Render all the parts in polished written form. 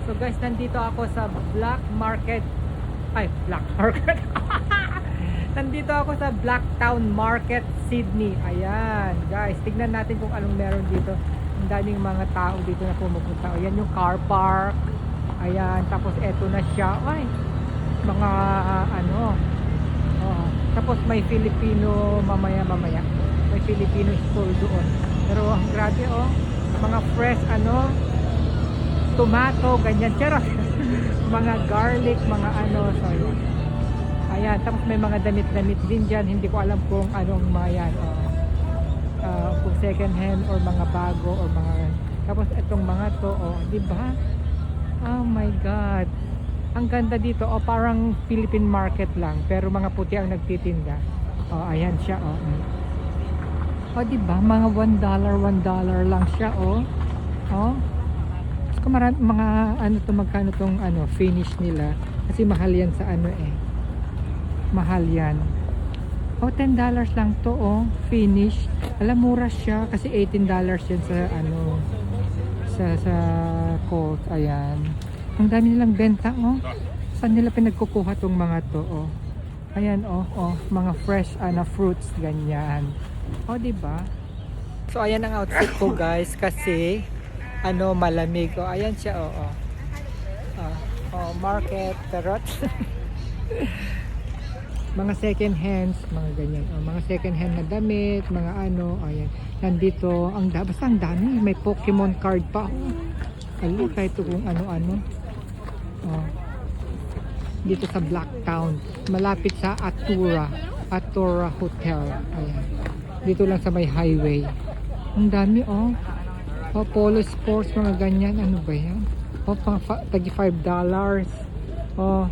So guys, nandito ako sa Black Market. Ay, Black Market. Nandito ako sa Blacktown Market, Sydney. Ayan, guys, tignan natin kung anong meron dito. Ang daming mga tao dito na pumupunta. Ayan yung car park. Ayan, tapos eto na siya. Ay, mga ano. Oh, tapos may Filipino mamaya. May Filipino school doon. Pero ang grabe oh, mga fresh ano, tomato, ganyan. Charot. Mga garlic, mga ano, so yun. Ayan, tapos may mga damit-damit din dyan. Hindi ko alam kung anong mga yan. Kung second hand or mga bago or mga... Tapos itong mga to, oh, di ba? Oh my God. Ang ganda dito, oh, parang Philippine market lang. Pero mga puti ang nagtitinda. Oh, ayan siya, oh. Oh, di ba? Mga $1 lang siya, oh. Oh. Kung mga ano to, magkano tong ano, finish nila. Kasi mahal yan sa ano eh. Mahal yan. Oh, $10 lang to, oh. Finish. Alam, mura siya. Kasi $18 yan sa ano, sa Coles. Ayan. Ang dami nilang benta, oh. Saan nila pinagkukuha tong mga to, oh. Ayan, oh, oh. Mga fresh fruits, ganyan. Oh, diba? So, ayan ang outfit ko, guys. Kasi ano, malamig. Oh, ayan siya, oh, oh. Oh, market, tarot. Mga second hands, mga ganyan. Oh, mga second hand na damit, mga ano, ayan. Nandito, basta ang dami. May Pokemon card pa. Oh. Alam, kahit kung ano-ano. Oh. Dito sa Blacktown. Malapit sa Atura Hotel. Ayan. Dito lang sa may highway. Ang dami, oh. Oh, Polo Sports, mga ganyan. Ano ba yan? Oh, tagi $5. Oh.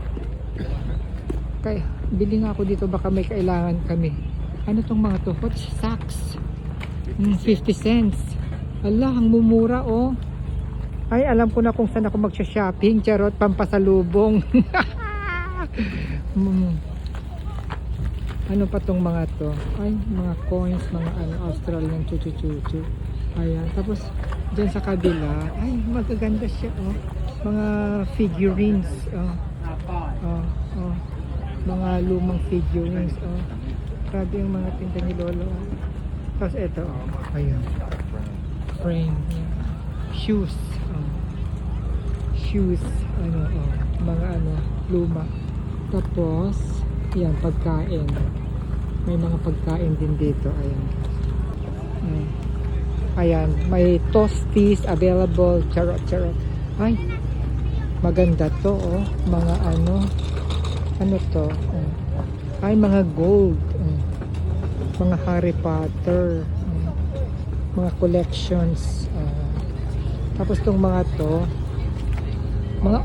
Kaya, bili nga ako dito. Baka may kailangan kami. Ano tong mga to? Hot socks. 50 cents. Allah, ang mumura, oh. Ay, alam ko na kung saan ako magsha-shopping. Charot, pampasalubong. Ano pa tong mga to? Ay, mga coins, mga ano, Australian chuchu-chuchu. Ayan, tapos dyan sa kabila, ay, magaganda siya, oh. Mga figurines, oh. Oh, oh. Mga lumang figurines, oh. Grabe yung mga tinda ni Lolo, oh. Tapos ito, oh. Ayan. Frame, yeah. Shoes, oh. Shoes, ano, oh. Mga ano, luma. Tapos, yan, pagkain. May mga pagkain din dito, ayan. Ayan, may toasties available. Charot. Ay, maganda to, oh. Mga ano to? Ay, mga gold. Mga Harry Potter. Mga collections. Tapos tong mga to, mga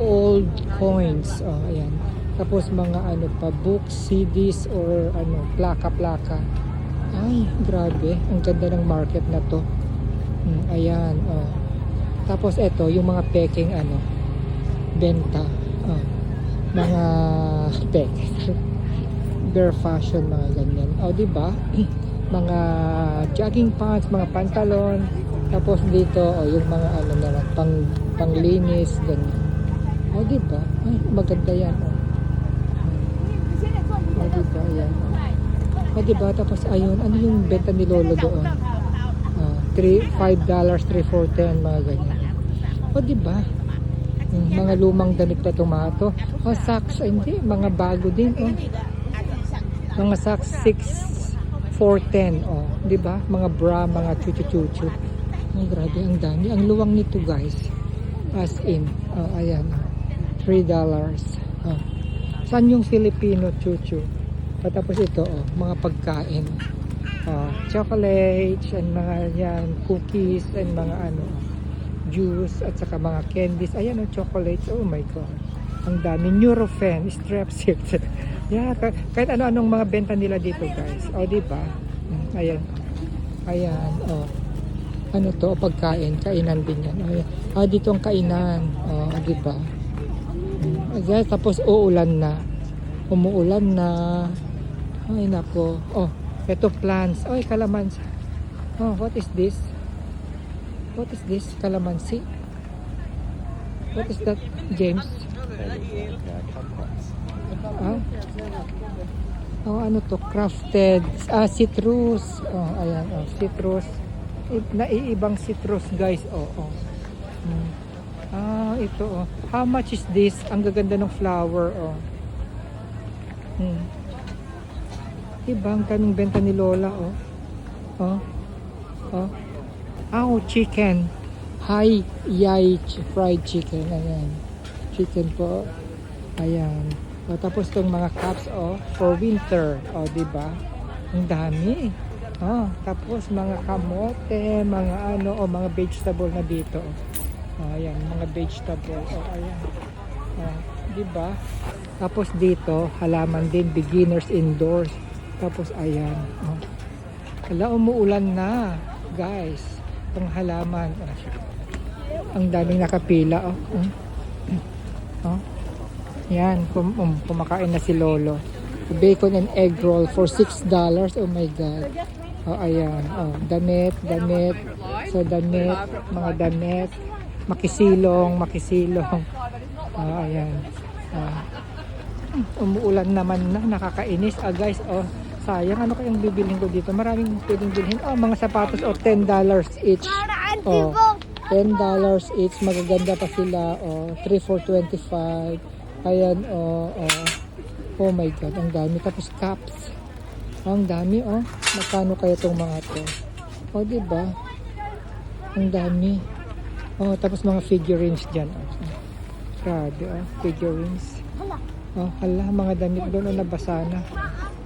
old coins. Oh, ayan. Tapos mga ano pa, books, CDs, or ano, plaka. Ay, grabe. Ang ganda ng market na to. Ayan, oh. Tapos ito, yung mga peking ano, benta. Oh. Mga peking. Bare fashion, mga ganyan. Oh, diba? Mga jogging pants, mga pantalon. Tapos dito, oh, yung mga ano na lang, panglinis, ganyan. Oh, diba? Ay, maganda yan, oh. Oh, diba? Ayan, oh. O diba, tapos ayun, ano yung benta ni Lolo doon? $5, $3.10, mga ganyan. O diba, mga lumang damit pa tomato. O socks, hindi, mga bago din, o. Mga socks, $6.10, o. Diba, mga bra, mga chuchu-chuchu. Ay, grabe, ang dami. Ang luwang nito, guys. As in, ayan, $3. Saan yung Filipino chuchu? Tapos ito, oh, mga pagkain, chocolates and mga yan, cookies and mga ano, juice at saka mga candies. Ayan, oh, chocolates. Oh my God, ang dami. Nurofen, Strepsils. Yeah, kahit ano-anong mga benta nila dito, guys. Oh, diba? Ayan, oh. Ano to? Pagkain, kainan din yan. Ayan. Dito ang kainan. Oh, diba? Tapos uulan na. Umuulan na. Ay, nako. Oh, ito plants. Ay, kalamansi. Oh, what is this? What is this? Kalamansi. What is that, James? Ah? Oh, ano to? Crafted. Citrus. Oh, ayan. Oh, citrus. Naiibang citrus, guys. Oh, oh. Hmm. Ito, oh. How much is this? Ang gaganda ng flower, oh. Hmm. Diba? Ang kaming benta ni Lola, oh. Oh. Oh. Oh, chicken. Hi, yay, fried chicken. Ayan. Chicken po. Ayan. O, tapos itong mga cups, oh, for winter. O, diba? Ang dami. Oh, tapos mga kamote, mga ano, o mga vegetable na dito. Oh, ayan, mga vegetable. O, ayan. O, diba? Tapos dito, halaman din, beginners indoors. Tapos, ayan. Oh. Hala, umuulan na, guys. Itong halaman. Oh. Ang daming nakapila, oh. Oh. Yan, kumakain na si Lolo. Bacon and egg roll for $6. Oh my God. Oh, ayan. Oh, damit. So, damit, mga damit. Makisilong. Oh, ayan. Umuulan naman na, nakakainis. Guys, oh, sayang. Ano kayang bibilhin ko dito? Maraming pwedeng bilhin. Oh, mga sapatos, oh, $10 each. Oh. $10 each, magaganda pa sila, oh, 3 for 25. Ayan, oh, oh. Oh my God, ang dami. Tapos cups. Oh, ang dami, oh. Magkano kaya itong mga to? Oh, diba? Ang dami. Oh, tapos mga figurines dyan, oh. Grabe, oh, figurines. Oh, hala, mga damit doon, oh, nabasa na.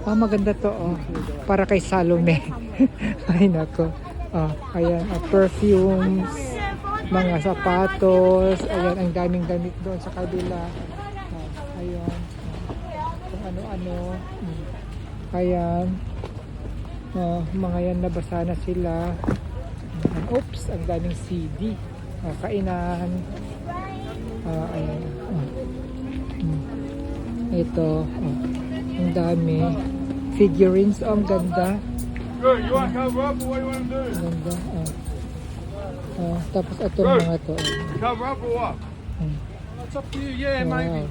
Oh, maganda to, oh. Para kay Salome. Ay, nako. Oh, ayan, oh, perfumes. Mga sapatos, ayan, ang daming damit doon sa kabila. Ayan, kung ano-ano. Ayan, mga yan, nabasa na sila. Oops, ang daming CD. Kainan. Ayan. Ito, ang dami. Figurines, ang ganda. Good, you want to cover up or what you want to do? Ang ganda, tapos itong mga to. Cover up or what? It's up to you, yeah, maybe.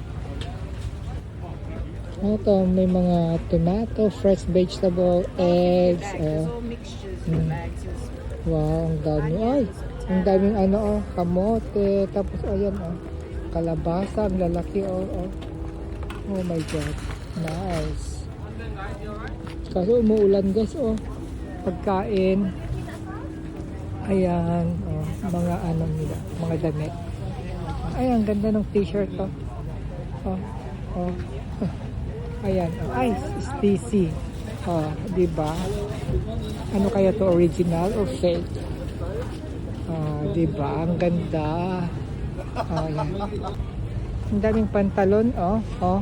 Ito, may mga tomato, fresh vegetable, eggs. All mixtures in bags. Wow, ang dami. Ay, ang daming ano, oh, kamote. Tapos, ayan, oh, kalabasa, ang lalaki, oh, oh. Oh my God. Nice. Kasi umuulan, guys, oh. Pagkain. Ayan, oh, mga ano nila, mga damit. Ay, ang ganda ng t-shirt to. Oh, oh. Ayan, oh. Ay, Stacy. Oh, di ba? Ano kaya to, original or fake? Oh, di ba? Ang ganda. Oh, ayan. Ang daming pantalon, oh, oh.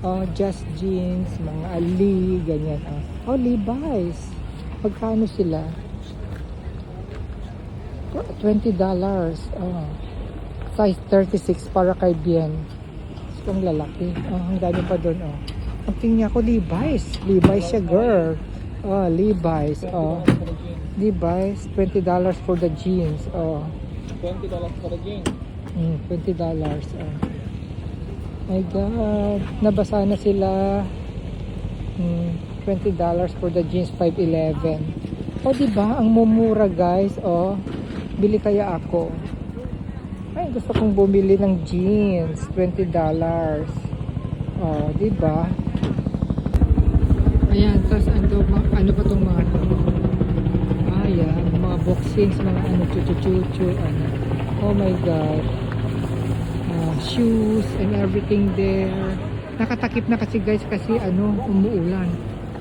Oh, just jeans, mga Ali, ganyan, oh. Oh, Levi's. Pagkano sila? $20. Oh. Size 36 para kay Bien. Itong lalaki. Oh, ang dami pa doon, oh. Ang tingin ko, Levi's. Levi's siya, girl. Oh, Levi's. Oh. Levi's, $20 for the jeans. Oh. $20 for the jeans. $20. Oh. My God. Nabasa na sila. $20 for the jeans, 5.11. Oh, diba? Ang mumura, guys. Oh. Bili kaya ako. Ay, gusto kong bumili ng jeans. $20. Oh, diba? Ayan, tapos ano pa itong mga ayan, mga boxings, mga ano, chuchu-chuchu, ano. Oh my God. Shoes and everything there. Nakatakip na kasi, guys, kasi ano, umuulan.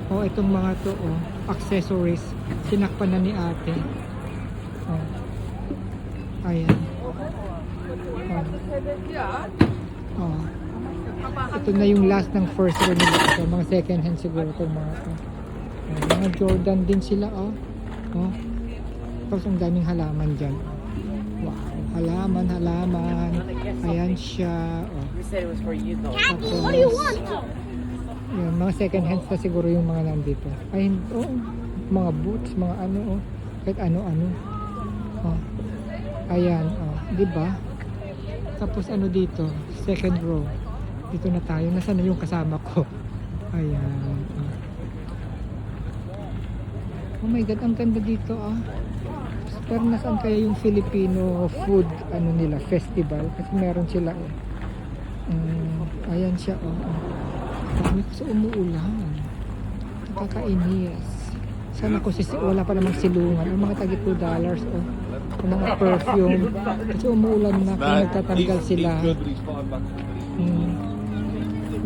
Oh, itong mga to, oh, accessories. Sinakpan na ni ate. Oh. Ayan. Oh. Ito na yung last ng first row nila. So, mga second hand siguro itong mga to. Ayan, mga Jordan din sila, oh. Oh. Tapos ang daming halaman dyan. Wow. Halaman. Ayan siya. Oh. You said it was for you though. Tapos, what do you want? Yan, mga second hands na siguro yung mga nandito. Ay, oh. Mga boots, mga ano, oh. Kahit ano-ano. Oh. Ayan, oh. Diba? Tapos ano dito, second row. Dito na tayo. Nasaan na yung kasama ko? Ayan. Oh my God, ang ganda dito ah. Pero nasaan kaya yung Filipino food ano nila, festival? Kasi meron sila eh. Ayan siya oh. Kasi umuulan. Nakakainis. Sana ko wala pa namang silungan. Ang mga tagi $2 oh. Ang mga perfume. Kasi umuulan na kung nagtatanggal sila.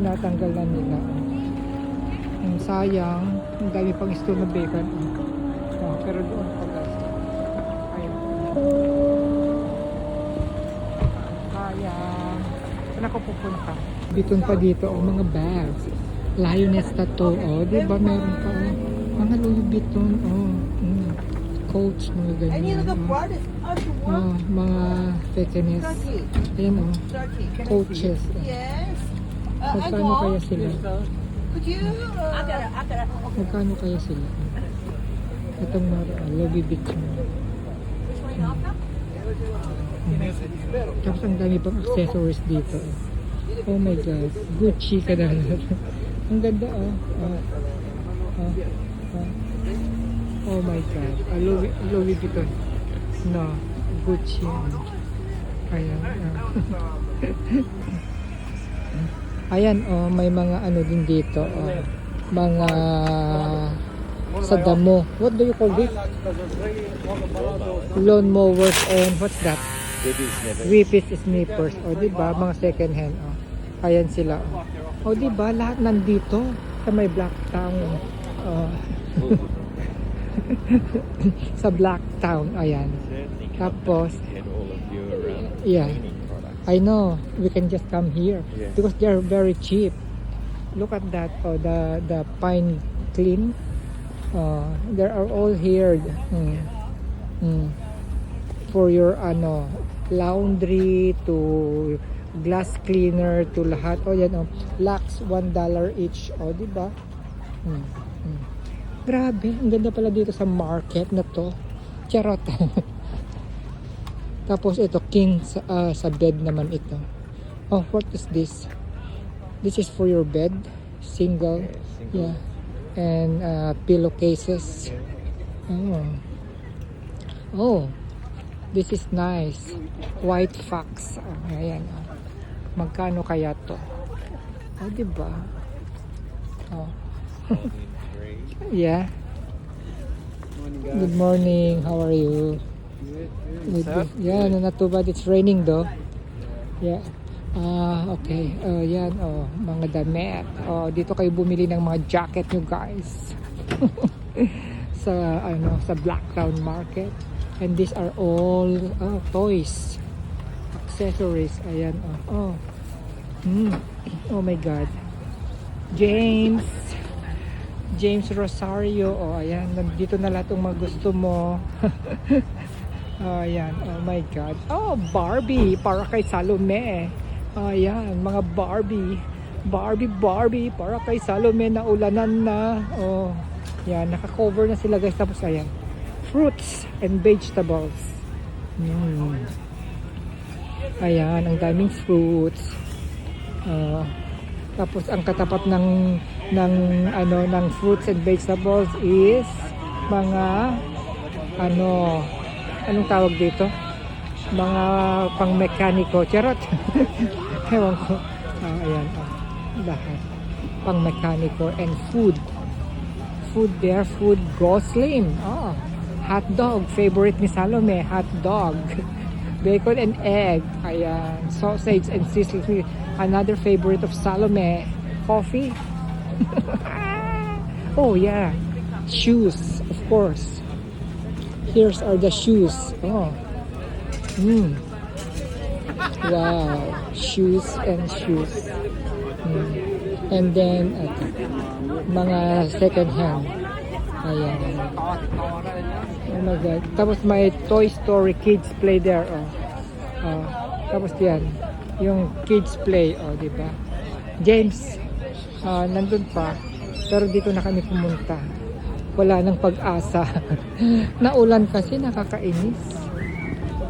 Natanggal na nila. Ang sayang. Ang dami pang store na bacon. Oh, pero doon pa guys. Ayun. Sayang. Saan ako pupunta? Biton pa dito oh, mga bags. Lioness tattoo oh. Diba meron pa oh. Mga Louis Vuitton oh. Coach, mga ganyan. Oh, mga fitness. Ayan oh. Coaches. Yes. Magkano kaya sila? Could you? Magkano kaya sila? Itong mga Louis Vuitton. Tapos ang dami pang accessories dito. Oh my God. Gucci ka na. Ang ganda oh. Oh my God. Louis Vuitton. No. Gucci. Ayan. Ayan oh. May mga ano din dito oh. Mga sa damo. What do you call this? Lawn mowers and what's that? Whippets snippers. O diba? Mga second hand. O. Ayan sila. O diba? Lahat nandito sa may Black Town. Sa Black Town. Ayan. Tapos yeah. I know. We can just come here. Because they're very cheap. Look at that. Oh, the pine clean. They are all here. For your ano laundry to glass cleaner to lahat. Oh yan oh. Lax $1 each. Oh, di ba? Grabe, ang ganda pala dito sa market na to. Charot. Tapos ito king sa bed naman ito. Oh, what is this? This is for your bed, single. Yeah. And pillowcases. Oh, this is nice. White fox. Oh, ayan. Oh. Magkano kaya to? Oh, diba? Oh. Yeah. Good morning. How are you? Good. Yeah, no, not too bad. It's raining though. Yeah. Okay. Yan. Oh, mga damit. Oh, dito kayo bumili ng mga jacket nyo guys. Sa Blacktown Market. And these are all toys, accessories. Ayan. Oh my God. James Rosario. Oh, ayan. Nandito na lahat ng mga gusto mo. Ayan. Oh my God. Oh, Barbie. Para kay Salome. Ayan. Mga Barbie. Para kay Salome na ulanan na. Oh. Yan. Naka-cover na sila guys. Tapos ayan. Fruits and vegetables. Ayan, ang daming fruits. Tapos ang katapat ng fruits and vegetables is mga anong tawag dito? Mga pang-mekaniko. Charot. Ewan ko. Ayan, lahat. Pang-mekaniko and food. Food there, food go slim. Hot dog, favorite ni Salome, hot dog. Bacon and egg, ayan. Sausage and sizzling, another favorite of Salome. Coffee. Oh yeah, shoes, of course. Here's are the shoes. Oh, wow, shoes. And then mga second hand. Ayan. Oh my God. Tapos may Toy Story Kids Play there. Tapos yan. Yung Kids Play. Diba? James. Nandun pa. Pero dito na kami pumunta. Wala nang pag-asa. Naulan kasi nakakainis.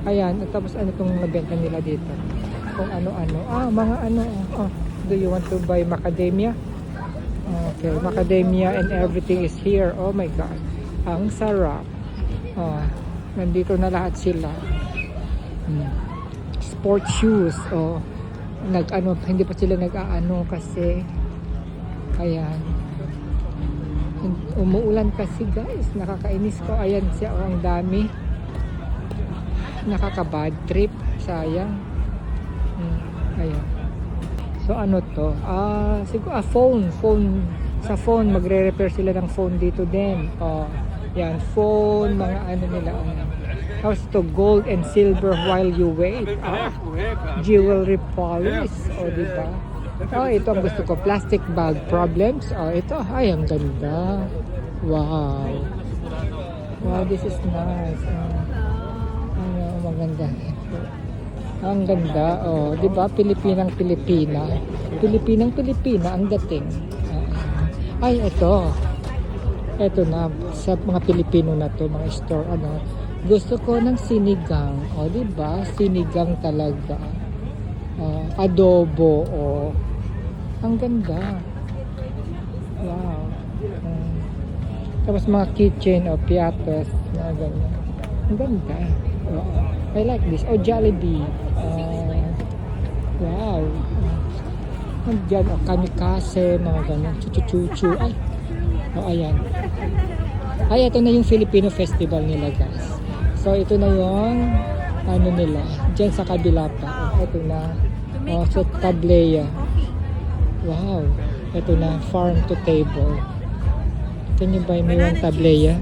Ayan. At tapos ano itong nabenta nila dito? kung ano-ano. Mga ano. Do you want to buy macadamia? Okay, macadamia and everything is here. Oh my God. Ang sarap. Nandito na lahat sila. Sport shoes. Hindi pa sila nag-aano kasi ayan. Umuulan kasi guys. Nakakainis ko. Ayan siya. Ang dami. Nakaka-bad trip. Sayang. Ayan. So ano to? Siguro phone. Sa phone magre-repair sila ng phone dito din. Yan, phone, mga ano nila. How's to gold and silver while you wait? Jewelry polish. Diba? Ito ang gusto ko. Plastic bag problems. Ito. Ay, ang ganda. Wow. Wow, this is nice. Maganda. Ang ganda. Diba? Pilipinang Pilipina ang dating. Ay, ito na sa mga Pilipino na to, mga store gusto ko ng sinigang. Diba? Sinigang talaga. Adobo. Ang ganda. Wow. Tapos mga kitchen piatos na ganyan. Ang ganda. I like this. Jollibee. Wow. Diyan, kamikase, mga ganyan. Chuchu. Ayan. Ito na yung Filipino festival nila, guys. So, ito na yung ano nila. Diyan sa kabila pa. Ito na. So, tableya. Wow. Ito na, farm to table. Can you buy me one tableya?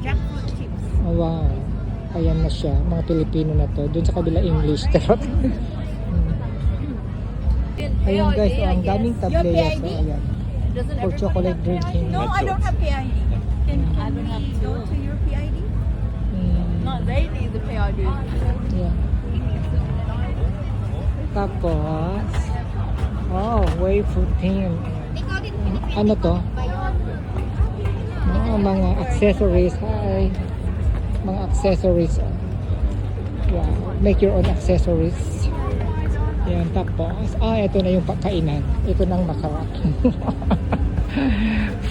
Jackfruit chips. Wow. Ayan na siya. Mga Pilipino na to. Doon sa kabila English. Ayan guys, ang daming tableya. So, ayan. For chocolate drinking. No, I don't have PID. Can I don't have we go to your PID? No, they need the PID. Yeah. Tapos, whey protein. Ano to? Mga accessories. Hi. Mga accessories. Yeah. Make your own accessories. Yan, tapos, ito na yung kainan. Ito nang masarap.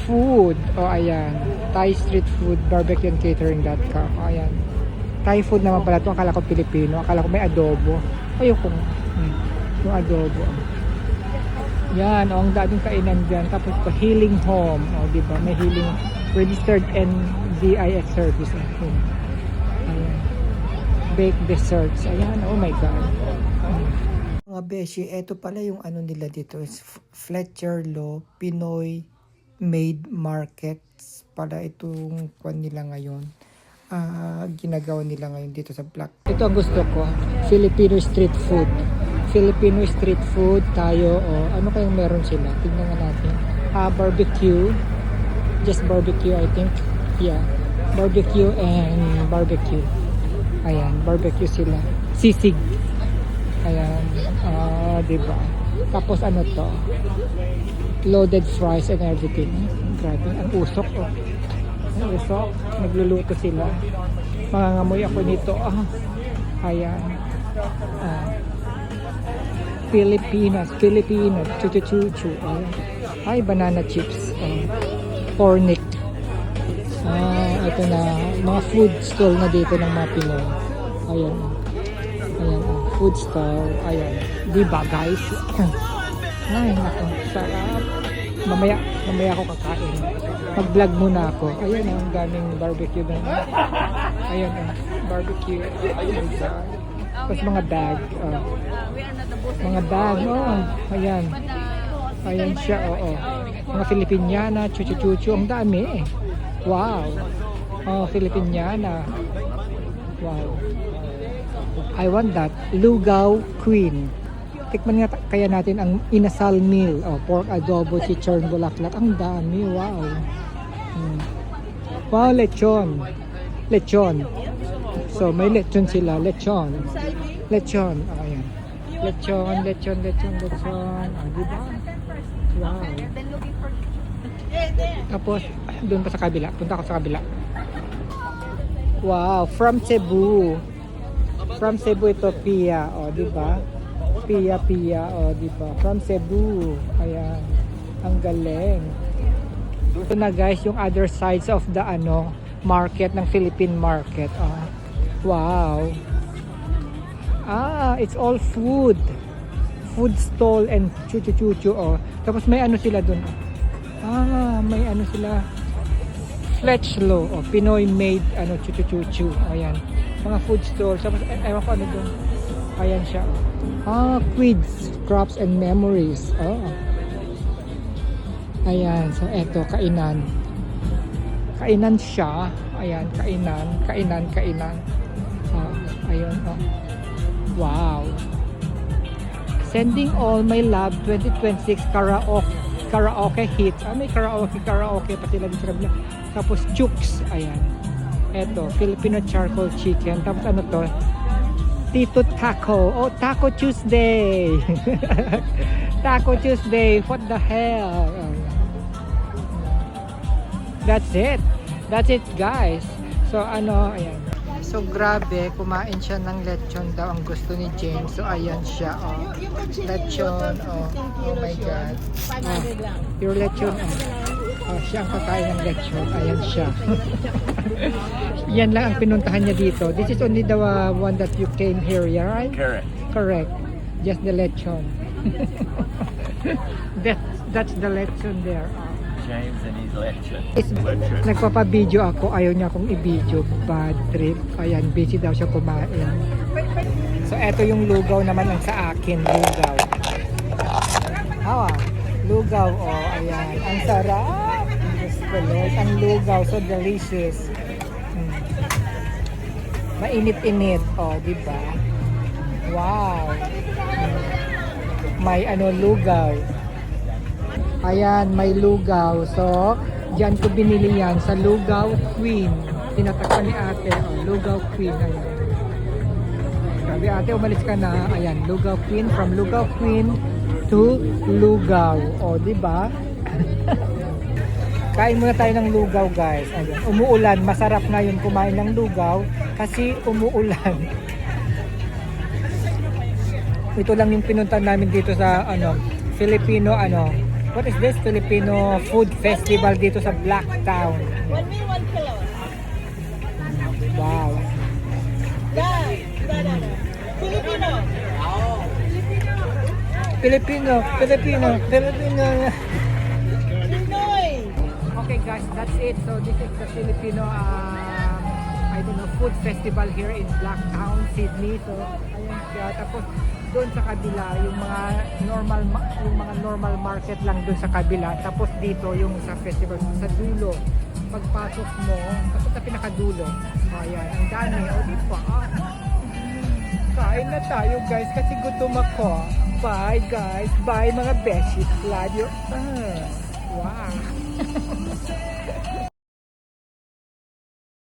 Food. Ayan. Thai street food, barbecue and catering.com. Ayan. Thai food naman pala ito. Akala ko Pilipino. Akala ko may adobo. Yung adobo. Yan, ang daming kainan dyan. Tapos ito, healing home. Diba? May healing registered NDIS service. Ayan. Baked desserts. Ayan, oh my God. Mga beshi, eto pala yung ano nila dito is Fletcher Law Pinoy Made Markets pala itong kwan nila ngayon. Ginagawa nila ngayon dito sa Black. Ito ang gusto ko, Filipino street food. Filipino street food tayo. Ano kayong meron sila? Tingnan nga natin. Barbecue. Just barbecue, I think. Yeah. Barbecue and barbecue. Ayan, barbecue sila. Sisig. Ayan, diba? Tapos ano to? Loaded fries and everything. Grabe, ang usok. Ang usok. Nagluluto sila. Mangangamoy ako nito. Ayan. Pilipinas. Chuchu. Ay, banana chips. Cornic. Ito na. Mga food stall na dito ng mga Pinoy. Ayan. Food stall. Ayan. Diba guys? Ay, naku. Sarap. Mamaya ako kakain. Mag-vlog muna ako. Ayan, ang daming barbecue na. Ayan, barbecue. Tapos mga bag. Mga bag. Ayan. Ayan siya. Mga Filipiniana. Chuchu. Ang dami. Wow. Filipiniana. Wow. I want that. Lugaw Queen. Tikman nga kaya natin ang inasal meal. Pork adobo, chicharon, bulaklak. Ang dami. Wow. Wow, lechon. So, may lechon sila. Lechon. Ayan. Lechon. Diba? Wow. Tapos, doon pa sa kabila. Punta ako sa kabila. Wow. From Cebu ito, Pia. Diba? Pia, oh, di ba? From Cebu. Ayan. Ang galing. Ito na guys, yung other sides of the market ng Philippine market. Oh. Wow. It's all food. Food stall and chuchu-chuchu, oh. Tapos may sila dun. May sila. Fletchlo, oh, Pinoy made chuchu-chuchu. Ayan. Mga food stall. Tapos ewan ko dun. Ayan siya. Quids, crops and memories. Oh. Ayan, so eto kainan. Kainan siya. Ayan, kainan. Ayun, oh. Wow. Sending all my love 2026 karaoke hits. May karaoke pa sila dito sa kabila. Tapos Jukes, ayan. Eto, Filipino charcoal chicken. Tapos to? Tito Taco. Oh, Taco Tuesday. Taco Tuesday. What the hell? That's it, guys. So, ayan. So, grabe. Kumain siya ng lechon daw. Ang gusto ni James. So, ayan siya, oh. Lechon, oh. Oh my God. Your lechon, oh, siya ang kakain ng lechon. Ayan siya. Yan lang ang pinuntahan niya dito. This is only the one that you came here, yeah, right? Correct. Just the lechon. That's the lechon there. James and his lecture. Nagpapa-video ako. Ayaw niya akong i-video. Bad trip. Ayan, busy daw siya kumain. So, eto yung lugaw naman ang sa akin. Lugaw. Lugaw, oh, ayan. Ang sarap. Ang lugaw, so delicious. Mainit-init, oh, diba? Wow. May lugaw. Ayan, may lugaw. So, diyan ko binili yan sa Lugaw Queen. Tinatakpan ni ate, oh, Lugaw Queen. Ayan. Sabi ate, umalis ka na. Ayan, Lugaw Queen, from Lugaw Queen to Lugaw. O, diba? Kain muna tayo ng lugaw, guys. Ayan. Umuulan. Masarap na yun kumain ng lugaw kasi umuulan. Ito lang yung pinuntahan namin dito sa Filipino what is this? Filipino food festival dito sa Blacktown. 1 meal, 1 kilo. Wow. Filipino. Okay guys, that's it. So this is the Filipino food festival here in Blacktown, Sydney. So ayan siya. Tapos doon sa kabila yung mga normal market lang doon sa kabila. Tapos dito yung sa festival sa dulo. Pagpasok mo, tapos sa pinakadulo. Ayan, ang dami. O di pa. Kain na tayo guys kasi gutom ako. Bye guys. Bye mga beshies. Love your Wow.